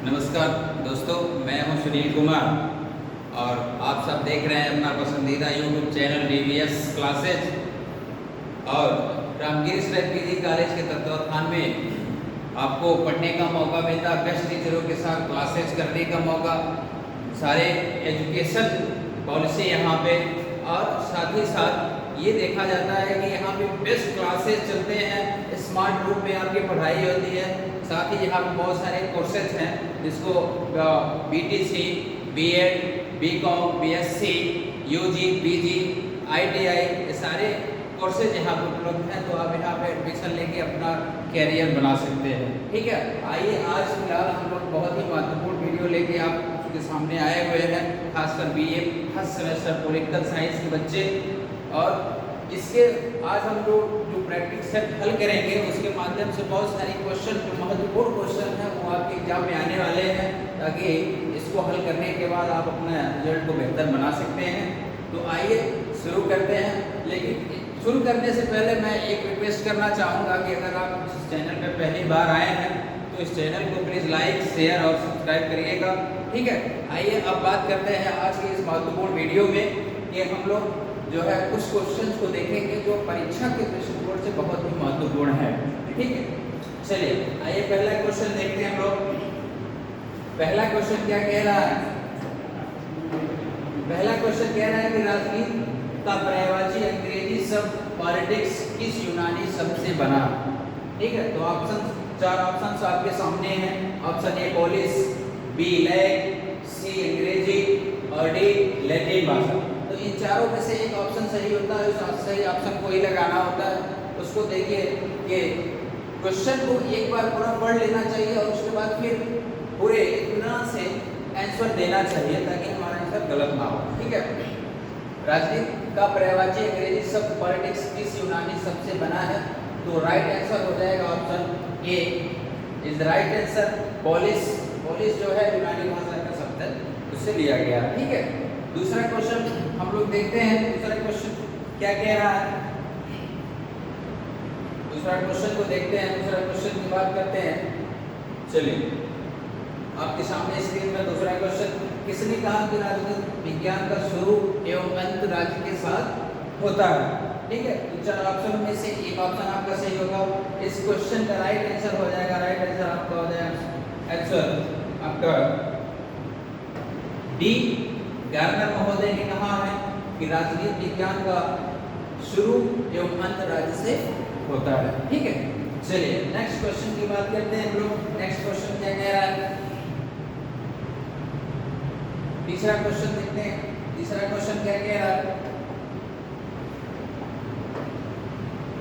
नमस्कार दोस्तों, मैं हूं सुनील कुमार और आप सब देख रहे हैं अपना पसंदीदा यूट्यूब चैनल DVS क्लासेज। और रामगिरी सराय पीजी कॉलेज के तत्वावधान में आपको पढ़ने का मौका मिलता है, बेस्ट टीचरों के साथ क्लासेज करने का मौका, सारे एजुकेशन पॉलिसी यहाँ पे, और साथ ही साथ ये देखा जाता है कि यहाँ पे बेस्ट क्लासेस चलते हैं, स्मार्ट रूप में आपकी पढ़ाई होती है। साथ ही यहाँ पे बहुत सारे कोर्सेज हैं जिसको BTC, BEd, BCom, BSc, UG, PG, ITI, ये सारे कोर्सेज यहाँ पे उपलब्ध हैं। तो आप यहाँ पे एडमिशन लेके अपना कैरियर बना सकते हैं। ठीक है, आइए आज फिलहाल हम लोग बहुत ही महत्वपूर्ण वीडियो लेके आपके सामने आए हुए हैं, खासकर BA first semester political science के बच्चे। और इसके आज हम लोग जो प्रैक्टिस सेट हल करेंगे उसके माध्यम से बहुत सारे क्वेश्चन जो महत्वपूर्ण क्वेश्चन हैं वो आपके एग्जाम में आने वाले हैं, ताकि इसको हल करने के बाद आप अपना रिजल्ट को बेहतर बना सकते हैं। तो आइए शुरू करते हैं। लेकिन शुरू करने से पहले मैं एक रिक्वेस्ट करना चाहूँगा कि अगर आप इस चैनल पर पहली बार आए हैं तो इस चैनल को प्लीज़ लाइक, शेयर और सब्सक्राइब करिएगा। ठीक है, आइए अब बात करते हैं आज की इस महत्वपूर्ण वीडियो में कि हम लोग जो है कुछ क्वेश्चंस को देखेंगे जो परीक्षा के दृष्टिकोण से बहुत ही महत्वपूर्ण है। ठीक है, चलिए आइए पहला क्वेश्चन देखते हैं हम लोग। पहला क्वेश्चन क्या कह रहा है? पहला क्वेश्चन कह रहा है कि राजनीति का पर्यायवाची अंग्रेजी शब्द पॉलिटिक्स किस यूनानी शब्द से बना? ठीक है, तो चार ऑप्शंस आपके सामने हैं। ऑप्शन ए पोलिस, बी लैग, सी अंग्रेजी और डी लैटिन भाषा। तो इन चारों में से एक ऑप्शन सही होता है, उस सही ऑप्शन को ही लगाना होता है। उसको देखिए कि क्वेश्चन को एक बार पूरा पढ़ लेना चाहिए और उसके बाद फिर पूरे इत्मीनान से आंसर देना चाहिए ताकि हमारा आंसर गलत ना हो। ठीक है, राजनीति का पर्यायवाची अंग्रेजी शब्द पॉलिटिक्स किस यूनानी शब्द से बना है? तो राइट आंसर हो जाएगा option A is right answer. Police, police जो है यूनानी भाषा का शब्द है, उससे लिया गया। ठीक है, दूसरा क्वेश्चन हम लोग देखते हैं। दूसरा क्वेश्चन क्या कह रहा है? दूसरा क्वेश्चन को देखते हैं, दूसरा क्वेश्चन की बात करते हैं। चलिए आपके सामने स्क्रीन में दूसरा क्वेश्चन, किसने कहा कि राजनीति विज्ञान का शुरू एवं अंत राज्य के साथ होता है? ठीक है, तो चार ऑप्शन में से एक ऑप्शन आपका सही होगा। इस क्वेश्चन का राइट आंसर हो जाएगा, राइट आंसर आपका हो जाएगा आंसर आपका डी। गार्नर महोदय ने कहा है कि राजनीति विज्ञान का शुरू एवं अंत राज्य से होता है। ठीक है, चलिए नेक्स्ट क्वेश्चन की बात करते हैं हम लोग। नेक्स्ट क्वेश्चन क्या कह रहा है? तीसरा क्वेश्चन देखते हैं। तीसरा क्वेश्चन क्या कह रहा है?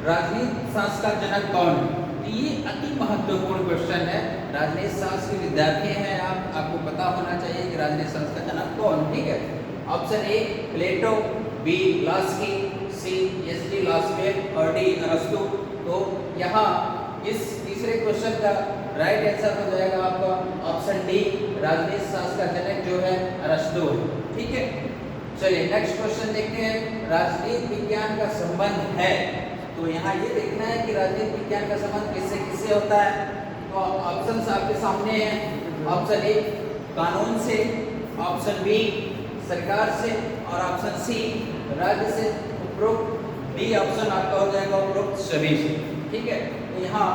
राजनीति शास्त्र का जनक कौन है? ये अति महत्वपूर्ण क्वेश्चन है। राजनीति शास्त्र के विद्यार्थी हैं आप, आपको पता होना चाहिए कि राजनीति शास्त्र का जनक कौन। ठीक है, option A Plato, B Laski, C ST Lasswell और डी अरस्तु। तो यहाँ इस तीसरे क्वेश्चन का राइट आंसर हो जाएगा आपका ऑप्शन डी, राजनीति शास्त्र का जनक जो है अरस्तु। ठीक है, चलिए नेक्स्ट क्वेश्चन देखते हैं। राजनीति विज्ञान का संबंध है, तो यहाँ ये देखना है कि राजनीति विज्ञान का संबंध किससे किससे होता है। तो ऑप्शंस आपके सामने हैं। ऑप्शन ए कानून से, ऑप्शन बी सरकार से और ऑप्शन सी राज्य से। उपरोक्त डी ऑप्शन आपका हो जाएगा उपरोक्त सभी से। ठीक है, तो यहाँ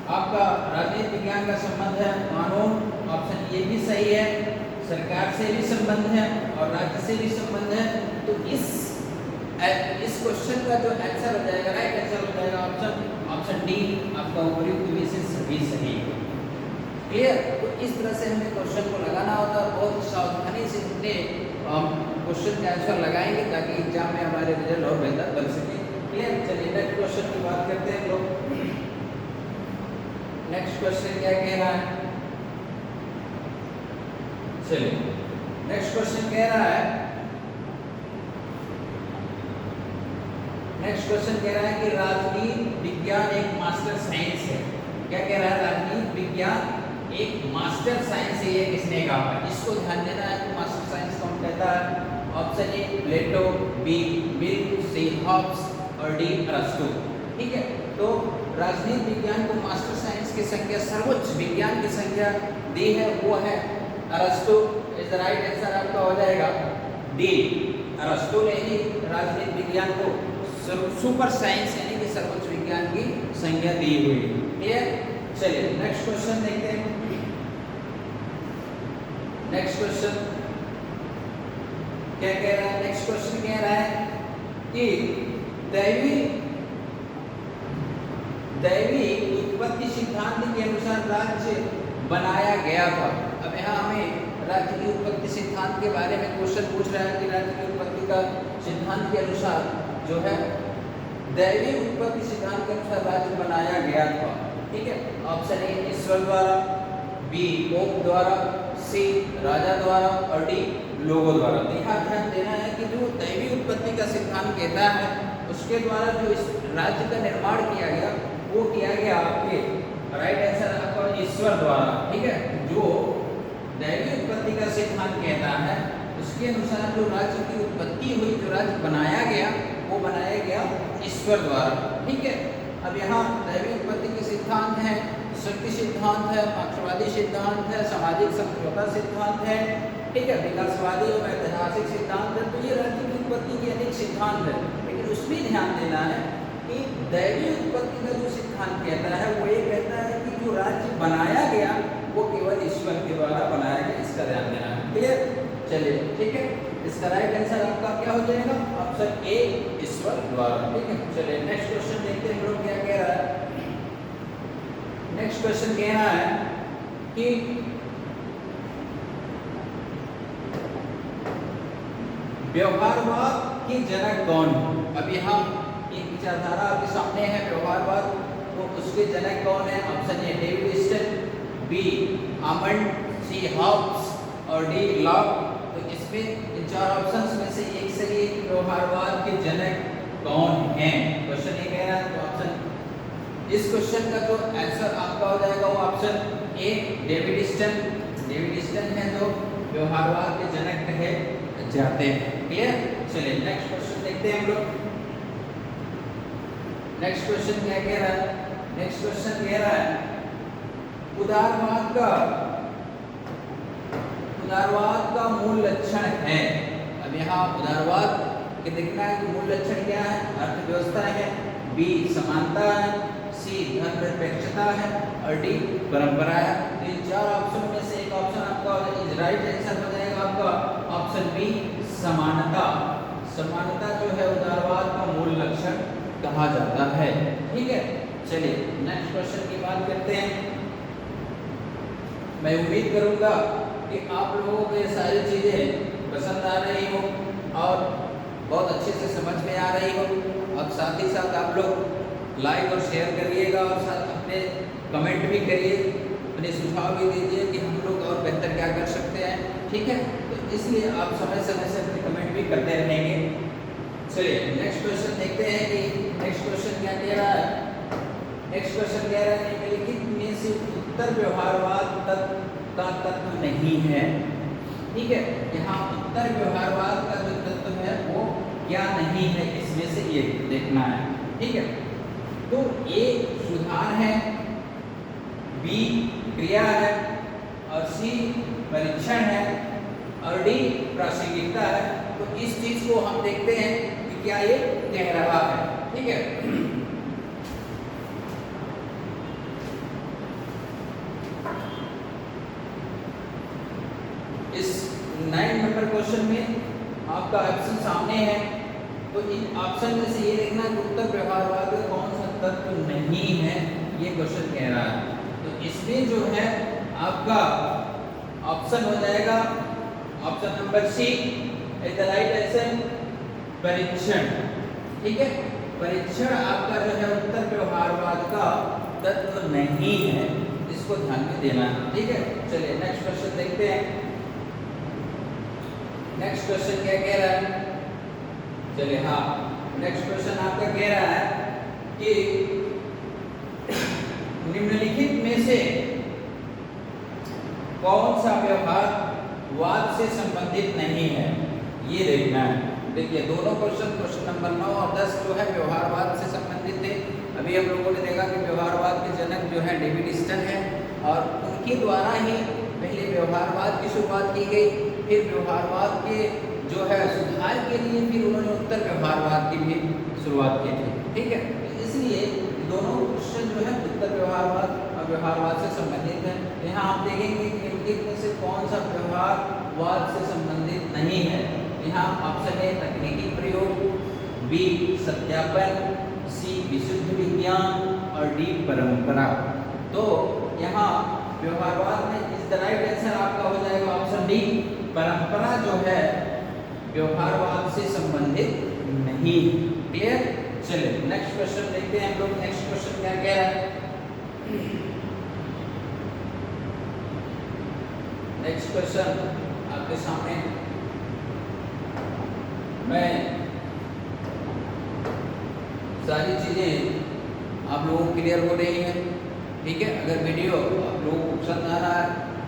आपका राजनीति विज्ञान का संबंध है कानून, ऑप्शन ए भी सही है, सरकार से भी संबंध है और राज्य से भी संबंध है। तो इस क्वेश्चन का जो आंसर हो जाएगा, राइट आंसर हो जाएगा ऑप्शन डी, आपका उपयुक्त में से सभी सही। क्लियर? तो इस तरह से हमें क्वेश्चन को लगाना होता है, बहुत सावधानी से अपने क्वेश्चन का आंसर लगाएंगे ताकि एग्जाम में हमारे रिजल्ट और बेहतर बन सके। क्लियर? चलिए नेक्स्ट क्वेश्चन की बात करते हैं लोग। नेक्स्ट क्वेश्चन क्या कह रहा है? चलिए नेक्स्ट क्वेश्चन कह रहा है, नेक्स्ट क्वेश्चन कह रहा है कि राजनीति विज्ञान एक मास्टर साइंस है। क्या कह रहा है? राजनीति विज्ञान एक मास्टर साइंस है, ये किसने कहा है? इसको ध्यान देना है कि मास्टर साइंस कौन कहता है। Option A Plato, B Mill, C Hobbes और डी अरस्तु। ठीक है, तो राजनीति विज्ञान को मास्टर साइंस की संज्ञा, सर्वोच्च विज्ञान की संज्ञा दी है वो है अरस्तु। इज द राइट आंसर आपका हो जाएगा डी। अरस्तु ने ही राजनीति विज्ञान को सुपर साइंस यानी कि सर्वोच्च विज्ञान की संज्ञा दी हुई है। क्लियर? चलिए नेक्स्ट क्वेश्चन देखते हैं। नेक्स्ट क्वेश्चन क्या कह रहा है? नेक्स्ट क्वेश्चन कह रहा है कि दैवी उत्पत्ति सिद्धांत के अनुसार राज्य बनाया गया था। अब यहाँ हमें राज्य की उत्पत्ति सिद्धांत के बारे में क्वेश्चन पूछ रहा है कि राज्य की उत्पत्ति का सिद्धांत के अनुसार जो है दैवी उत्पत्ति सिद्धांत के अनुसार राज्य बनाया गया था। ठीक है, ऑप्शन ए ईश्वर द्वारा, बी पोप द्वारा, सी राजा द्वारा और डी लोगों द्वारा। यहाँ ध्यान देना है कि जो दैवी उत्पत्ति का सिद्धांत कहता है उसके द्वारा जो इस राज्य का निर्माण किया गया वो किया गया आपके राइट आंसर आपका ईश्वर द्वारा। ठीक है, जो दैवी उत्पत्ति का सिद्धांत कहता है उसके अनुसार जो राज्य की उत्पत्ति हुई, जो राज्य बनाया गया वो बनाया गया ईश्वर द्वारा। ठीक है, अब यहाँ दैवी उत्पत्ति के सिद्धांत है, शक्ति सिद्धांत है, मार्क्सवादी सिद्धांत है, सामाजिक समझौता सिद्धांत है, ठीक है, विकासवादी और ऐतिहासिक सिद्धांत है। तो ये राज्य की उत्पत्ति के अनेक सिद्धांत है, लेकिन उसमें ध्यान देना है कि दैवी उत्पत्ति का जो सिद्धांत कहता है वो ये कहता है कि जो राज्य बनाया गया वो केवल ईश्वर के द्वारा बनाया गया। इसका ध्यान देना है। क्लियर? चलिए ठीक है, इसका राइट आंसर आपका क्या हो जाएगा? ऑप्शन ए ईश्वर द्वारा। ठीक है, चलिए नेक्स्ट क्वेश्चन देखते हैं हम लोग क्या कह रहा है। नेक्स्ट क्वेश्चन कह रहा है कि व्यवहारवाद के जनक कौन? अब यहाँ एक विचारधारा आपके सामने है व्यवहारवाद, तो उसके जनक कौन है? Option A David Easton, B Almond, C Hobbes और डी लॉक। तो इसमें इन चार ऑप्शंस में से एक सही है कि व्यवहारवाद के जनक कौन हैं। क्वेश्चन ये कह रहा है, तो ऑप्शन इस क्वेश्चन का जो आंसर आपका हो जाएगा वो option A David Easton. David Easton है जो व्यवहारवाद के जनक कहे जाते हैं। क्लियर? चलिए नेक्स्ट क्वेश्चन देखते हैं हम लोग। नेक्स्ट क्वेश्चन क्या कह रहा है? नेक्स्ट क्वेश्चन कह रहा है उदारवाद का मूल लक्षण है। अब यहाँ उदारवाद के देखना है कि मूल लक्षण क्या है? अर्थव्यवस्था है, बी समानता है, सी धर्मनिरपेक्षता है और डी परंपरा है। तो इन चार ऑप्शन में से एक ऑप्शन आपका राइट आंसर हो जाएगा आपका ऑप्शन बी समानता। समानता जो है उदारवाद का मूल लक्षण कहा जाता है। ठीक है, चलिए नेक्स्ट क्वेश्चन की बात करते हैं। मैं उम्मीद करूंगा कि आप लोगों को ये सारी चीज़ें पसंद आ रही हो और बहुत अच्छे से समझ में आ रही हो। अब साथ ही साथ आप लोग लाइक और शेयर करिएगा और साथ अपने कमेंट भी करिए, अपने सुझाव भी दीजिए कि हम लोग और बेहतर क्या कर सकते हैं। ठीक है, तो इसलिए आप समय समय से अपने कमेंट भी करते रहेंगे। चलिए नेक्स्ट क्वेश्चन देखते हैं कि नेक्स्ट क्वेश्चन क्या कह रहा है। नेक्स्ट क्वेश्चन कह रहा है निम्नलिखित में से उत्तर व्यवहारवाद का तत्व नहीं है। ठीक है, यहाँ उत्तर व्यवहारवाद का जो तत्व है वो क्या नहीं है, इसमें से ये देखना है। ठीक है, तो ए सुधार है, बी क्रिया है और सी परीक्षण है और डी प्रासंगिकता है। तो इस चीज को हम देखते हैं कि क्या ये कह रहा है। ठीक है, इस 9 नंबर क्वेश्चन में आपका ऑप्शन सामने है। तो इन ऑप्शन में से ये देखना कि उत्तर व्यवहारवाद का कौन सा तत्व नहीं है, ये क्वेश्चन कह रहा है। तो इसमें जो है आपका ऑप्शन हो जाएगा option number C is the right answer, परीक्षण। ठीक है, परीक्षण आपका जो है उत्तर व्यवहारवाद का तत्व नहीं है, इसको ध्यान में देना है। ठीक है, चलिए नेक्स्ट क्वेश्चन देखते हैं। नेक्स्ट क्वेश्चन क्या कह रहा है? चलिए हाँ, नेक्स्ट क्वेश्चन आपका कह रहा है कि निम्नलिखित में से कौन सा व्यवहारवाद से संबंधित नहीं है, ये देखना है। देखिए दोनों क्वेश्चन नंबर 9 और 10 जो है व्यवहारवाद से संबंधित थे। अभी हम लोगों ने देखा कि व्यवहारवाद के जनक जो है डेविड स्टन है, और उनके द्वारा ही पहले व्यवहारवाद की शुरुआत की गई, फिर व्यवहारवाद के जो है सुधार के लिए फिर उन्होंने उत्तर व्यवहारवाद की भी शुरुआत की थी। ठीक है, इसलिए दोनों क्वेश्चन जो है उत्तर व्यवहारवाद और व्यवहारवाद से संबंधित है। यहाँ आप देखेंगे कि निम्नलिखित में से कौन सा व्यवहारवाद से संबंधित नहीं है। यहाँ ऑप्शन ए तकनीकी प्रयोग, बी सत्यापन, सी विशुद्ध विज्ञान और डी परंपरा। तो यहाँ व्यवहारवाद में इस द राइट आंसर आपका हो जाएगा ऑप्शन डी, परंपरा जो है व्यवहारवाद से संबंधित नहीं। क्लियर? चलिए नेक्स्ट क्वेश्चन देखते हैं हम लोग। नेक्स्ट क्वेश्चन क्या कह रहा है? नेक्स्ट क्वेश्चन आपके सामने मैं सारी चीजें आप लोगों को क्लियर हो रही हैं। ठीक है, अगर वीडियो आप लोगों को पसंद आ रहा है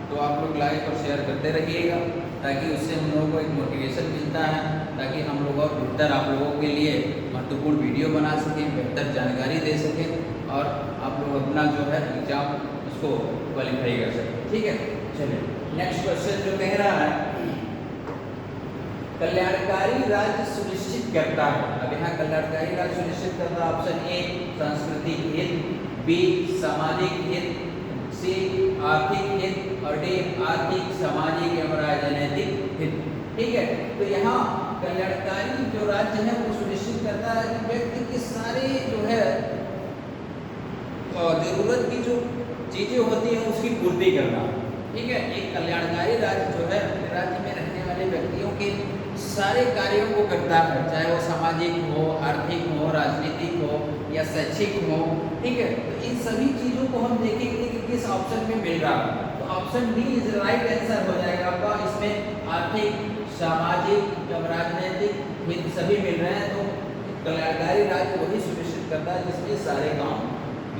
तो आप लोग लाइक और शेयर करते रहिएगा, ताकि उससे हम लोगों को एक मोटिवेशन मिलता है, ताकि हम लोग और बेहतर आप लोगों के लिए महत्वपूर्ण वीडियो बना सकें, बेहतर जानकारी दे सकें और आप लोग अपना जो है एग्जाम उसको क्वालिफाई कर सकें। ठीक है, चलिए नेक्स्ट क्वेश्चन जो कह रहा है कल्याणकारी राज्य सुनिश्चित करता है। अब यहाँ कल्याणकारी राज्य सुनिश्चित करता है ऑप्शन ए सांस्कृतिक हित, बी सामाजिक हित, सी आर्थिक हित और डी आर्थिक सामाजिक एवं राजनीतिक हित। ठीक है, तो यहाँ कल्याणकारी जो राज्य है वो सुनिश्चित करता है कि व्यक्ति के सारे जो है जरूरत की जो चीजें होती हैं उसकी पूर्ति करना। ठीक है, एक कल्याणकारी राज्य जो है राज्य में रहने वाले व्यक्तियों के सारे कार्यों को करता है, चाहे वो सामाजिक हो, आर्थिक हो, राजनीतिक हो या शैक्षिक हो। ठीक है, तो इन सभी चीजों को हम देखेंगे कि किस ऑप्शन में मिल रहा है। तो option D is right answer हो जाएगा आपका। इसमें आर्थिक, सामाजिक और राजनीतिक हित सभी मिल रहे हैं। तो कल्याणकारी राज्य वही सुनिश्चित करता है जिसमें सारे काम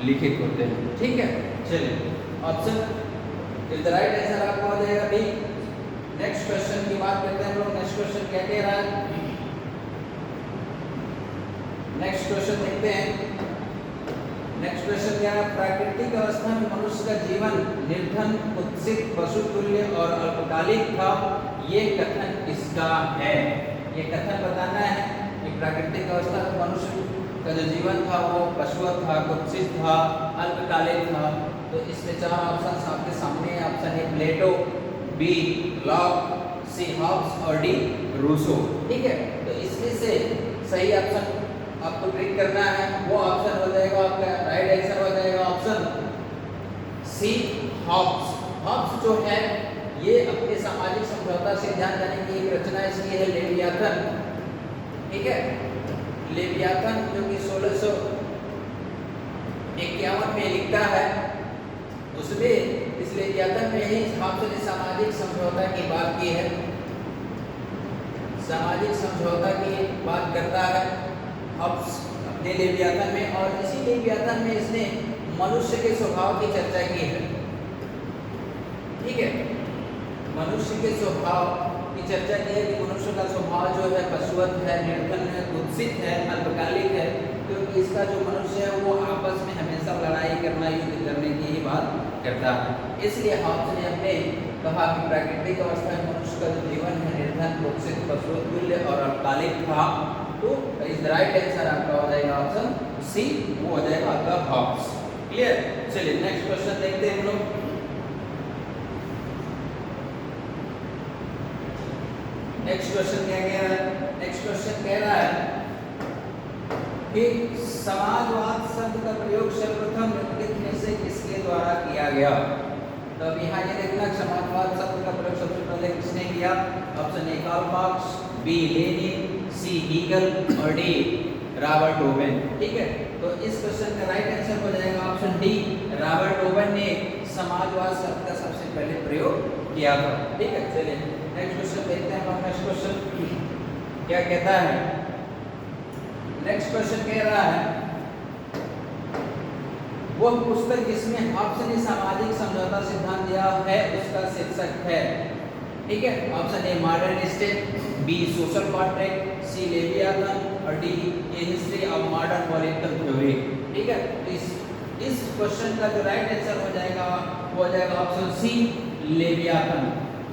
लिखित होते हैं। ठीक है, चलिए option is the right answer आपका हो जाएगा बी। नेक्स्ट क्वेश्चन की बात करते हैं हम लोग। नेक्स्ट क्वेश्चन क्या कह रहा है? नेक्स्ट क्वेश्चन देखते हैं। नेक्स्ट क्वेश्चन क्या है? प्राकृतिक अवस्था में मनुष्य का जीवन निर्धन, कुत्सित, पशुतुल्य और अल्पकालिक था। ये कथन किसका है? ये कथन बताना है कि प्राकृतिक अवस्था में मनुष्य का जो जीवन था वो पशु था, कुत्सित था, अल्पकालिक था। तो इसमें चार ऑप्शन आपके सामने है। Option A Plato, B Locke, C Hobbes और डी रूसो। ठीक है, तो इसमें से सही ऑप्शन आपको ट्रिक करना है, वो ऑप्शन हो जाएगा आपका राइट आंसर हो जाएगा ऑप्शन सी हॉब्स। हॉब्स जो है ये अपने सामाजिक समझौता सिद्धांत यानी कि एक रचना इसकी है लेवियाथन। ठीक है, लेवियाथन जो कि 1651 में लिखता है, उसमें इस लेवियाथन में ही हॉब्स ने सामाजिक समझौता की बात की है। सामाजिक समझौता की बात करता है हॉब्स अपने लेवियाथन में, और इसी लेवियाथन में इसने मनुष्य के स्वभाव की चर्चा की है। ठीक है, मनुष्य के स्वभाव की चर्चा की है कि मनुष्य का स्वभाव जो है पशुवत है, निर्धन है, कुत्सित है, अल्पकालिक है, क्योंकि इसका जो मनुष्य है वो आपस में हमेशा लड़ाई करना, युद्ध करने की ही बात करता है। इसलिए हॉब्स ने अपने कहा कि प्राकृतिक अवस्था में मनुष्य का जो जीवन है निर्धन, कुत्सित, पशुतुल्य और अल्पकालिक था। तो इस राइट आंसर आपका हो जाएगा ऑप्शन सी, वो हो जाएगा आपका हॉब्स। क्लियर? चलिए नेक्स्ट क्वेश्चन देखते हैं हम लोग। नेक्स्ट क्वेश्चन क्या कह रहा है? नेक्स्ट क्वेश्चन कह रहा है कि समाजवाद शब्द का प्रयोग सर्वप्रथम निम्नलिखित में से किसके द्वारा किया गया? तो अब यहाँ ये देखना समाजवाद शब्द का प्रयोग सबसे पहले किसने किया? Option A Karl Marx, B Lenin, C Hegel और डी रॉबर्ट ओवेन। ठीक है, तो इस क्वेश्चन का राइट आंसर हो जाएगा ऑप्शन डी, रॉबर्ट ओवेन ने समाजवाद शब्द का सबसे पहले प्रयोग किया था। ठीक है, चलिए नेक्स्ट क्वेश्चन देखते हैं हम। नेक्स्ट क्वेश्चन क्या कहता है? नेक्स्ट क्वेश्चन कह रहा है वह पुस्तक जिसमें हॉब्स ने सामाजिक समझौता सिद्धांत दिया है उसका शीर्षक है। ठीक है, option A modern state, B social contract, C Leviathan और D a history of modern political theory. ठीक है। तो इस क्वेश्चन का जो राइट आंसर हो जाएगा वो हो जाएगा ऑप्शन सी, लेवियाथन।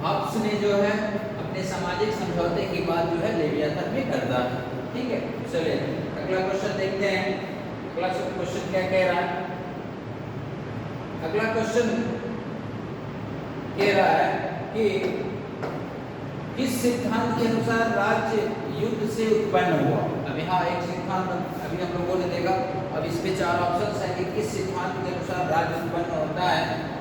हब्स ने जो है अपने सामाजिक समझौते की बात जो है लेवियाथन में करता है, ठीक है। चलिए अगला क्वेश्चन देखते हैं। अगला क्वेश्चन क्या कह रहा है? अगला क्वेश्चन कह रहा है कि किस सिद्धांत के अनुसार राज्य युद्ध से उत्पन्न हुआ। अब यहाँ एक सिद्धांत अभी हम लोगों ने देखा, अब इस पे 4 ऑप्शंस हैं कि किस सिद्धांत के अनुसार राज्य उत्पन्न होता है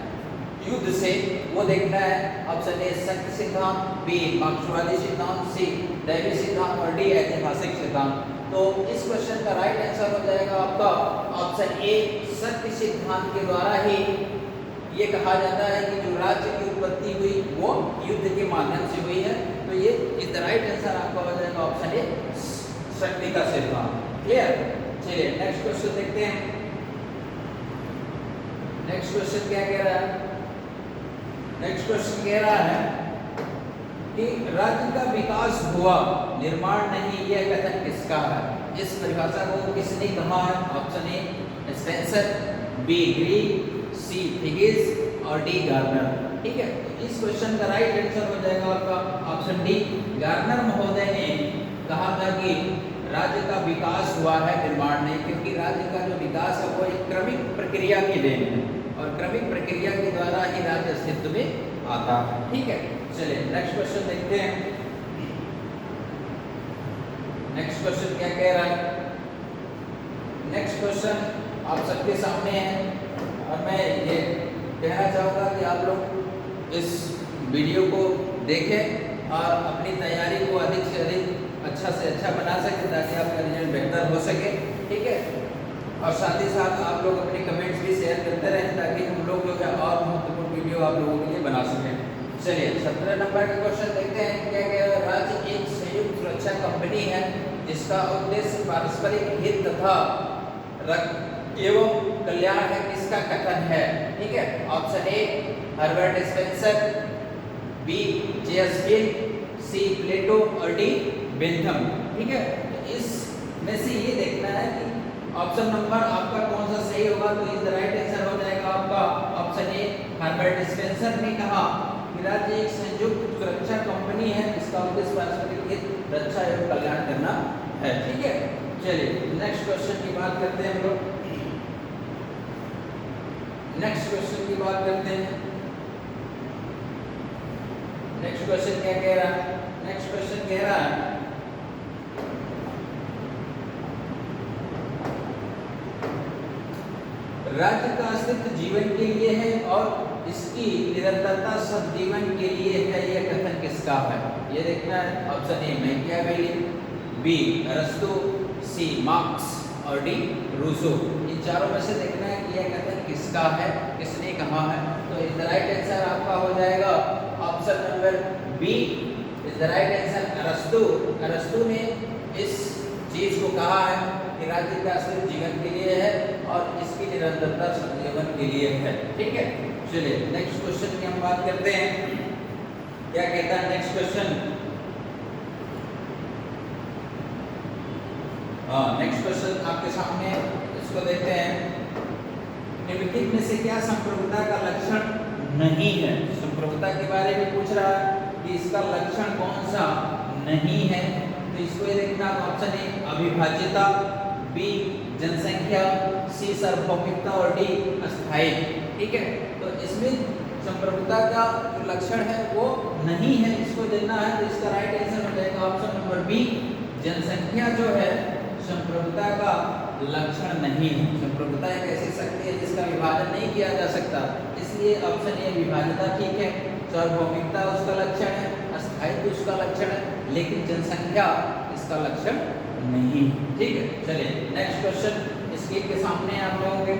युद्ध से, वो देखना है। ऑप्शन ए शक्ति सिद्धांत, बी मार्क्सवादी सिद्धांत, सी दैवी सिद्धांत और डी ऐतिहासिक सिद्धांत। तो इस क्वेश्चन का राइट आंसर हो जाएगा आपका ऑप्शन ए, शक्ति सिद्धांत के द्वारा ही ये कहा जाता है कि जो राज्य की उत्पत्ति हुई वो युद्ध के माध्यम से हुई है। तो ये इस राइट आंसर आपका हो जाएगा ऑप्शन ए, शक्ति का सिद्धांत। क्लियर? चलिए नेक्स्ट क्वेश्चन देखते हैं। नेक्स्ट क्वेश्चन क्या कह रहा है? नेक्स्ट क्वेश्चन कह रहा है कि राज्य का विकास हुआ, निर्माण नहीं, यह कथन किसका है? इस परिभाषा को किसने कहा है? Option A Spencer, B Greek, C Figgis और डी गार्नर। ठीक है, तो इस क्वेश्चन का राइट आंसर हो जाएगा आपका ऑप्शन डी, गार्नर महोदय ने कहा था कि राज्य का विकास हुआ है, निर्माण नहीं, क्योंकि राज्य का जो विकास है वो एक क्रमिक प्रक्रिया की देन है और क्रमिक प्रक्रिया के द्वारा ही राज्य अस्तित्व में आता है। ठीक है, चलिए नेक्स्ट क्वेश्चन देखते हैं। नेक्स्ट क्वेश्चन क्या कह रहा है? नेक्स्ट क्वेश्चन आप सबके सामने है और मैं ये कहना चाहूँगा कि आप लोग इस वीडियो को देखें और अपनी तैयारी को अधिक से अधिक अच्छा से अच्छा बना सकें ताकि आपका रिजल्ट बेहतर हो सके। ठीक है, और साथ ही साथ आप लोग अपने कमेंट्स भी शेयर करते रहें ताकि हम लोग जो है और महत्वपूर्ण वीडियो आप लोगों के लिए बना सकें। चलिए 17 नंबर का क्वेश्चन देखते हैं। क्या कह रहा है? राज्य एक संयुक्त सुरक्षा कंपनी है जिसका उद्देश्य पारस्परिक हित तथा एवं कल्याण है, किसका कथन है? ठीक है, option A Herbert Spencer, B JS. Gill, C Plato और डी बेंथम। ठीक है, तो इसमें से ये देखना है कि ऑप्शन नंबर आपका कौन सा सही होगा। तो इस राइट आंसर हो जाएगा आपका ऑप्शन ए, हर्बर्ट स्पेंसर ने कहा कि राज्य एक संयुक्त सुरक्षा कंपनी है जिसका उद्देश्य पारस्परिक हित, रक्षा एवं कल्याण करना है। ठीक है, चलिए नेक्स्ट क्वेश्चन की बात करते हैं हम लोग। नेक्स्ट क्वेश्चन की बात करते हैं। नेक्स्ट क्वेश्चन क्या कह रहा है? नेक्स्ट क्वेश्चन कह रहा है राज्य का अस्तित्व जीवन के लिए है और इसकी निरंतरता सब जीवन के लिए है, यह कथन किसका है? ये देखना है। ऑप्शन ए मैकियावेली, बी अरस्तु, सी मार्क्स और डी रूसो। इन चारों में से देखना है कि यह कथन किसका है, किसने कहा है। तो इस राइट आंसर आपका हो जाएगा option number B, is the right answer अरस्तु। अरस्तु ने इस चीज को कहा है कि राज्य का अस्तित्व जीवन के लिए है और इसकी निरंतरता सब जीवन के लिए है। ठीक है, चलिए नेक्स्ट क्वेश्चन की हम बात करते हैं। क्या कहता है नेक्स्ट क्वेश्चन? नेक्स्ट क्वेश्चन आपके सामने, इसको देखते हैं। निम्नलिखित में से क्या संप्रभुता का लक्षण नहीं है? संप्रभुता के बारे में पूछ रहा है कि इसका लक्षण कौन सा नहीं है। तो इसको ये देखना, ऑप्शन ए अविभाज्यता, बी जनसंख्या, सी सार्वभौमिकता और डी अस्थायी। ठीक है, तो इसमें संप्रभुता का जो लक्षण है वो नहीं है, इसको देखना है। तो इसका राइट आंसर हो जाएगा ऑप्शन नंबर बी, जनसंख्या जो है संप्रभुता का लक्षण नहीं है। संप्रभुता एक ऐसी शक्ति है जिसका विभाजन नहीं किया जा सकता, इसलिए ऑप्शन ए विभाज्यता ठीक है। सार्वभौमिकता उसका लक्षण है, अस्थायित्व उसका लक्षण है, लेकिन जनसंख्या इसका लक्षण नहीं। ठीक है, चलिए नेक्स्ट क्वेश्चन इसके के सामने आप लोगों के।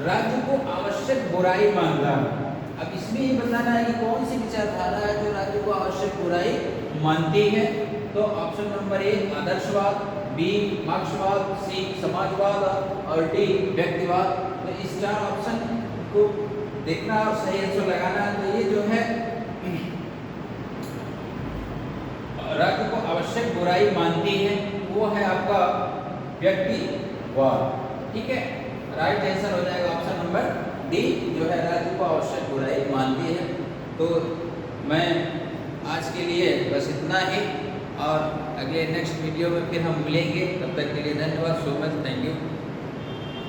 राज्य को आवश्यक बुराई मान रहा है। अब इसमें ये बताना है कि कौन सी विचारधारा है जो राज्य को आवश्यक बुराई मानती है। तो ऑप्शन नंबर ए आदर्शवाद, बी मार्क्सवाद, सी समाजवाद और डी व्यक्तिवाद। तो इस 4 ऑप्शन को देखना और सही आंसर लगाना है। तो ये जो है राज्य को आवश्यक बुराई मानती है वो है आपका व्यक्तिवाद। ठीक है, राइट आंसर हो जाएगा ऑप्शन नंबर डी, जो है राजू को आवश्यक बुराई मानती है। तो मैं आज के लिए बस इतना ही, और अगले नेक्स्ट वीडियो में फिर हम मिलेंगे। तब तक के लिए धन्यवाद, सो मच, थैंक यू।